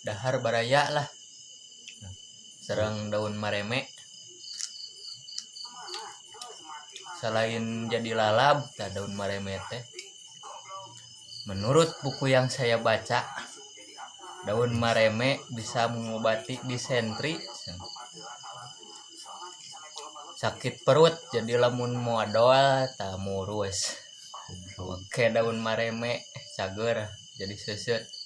dahar baraya lah sareng daun mareme. Selain jadi lalab, daun mareme teh menurut buku yang saya baca, daun mareme bisa mengobati disentri, sakit perut, jadi lamun moal tak murus. Oke, daun mareme cager jadi seuseut.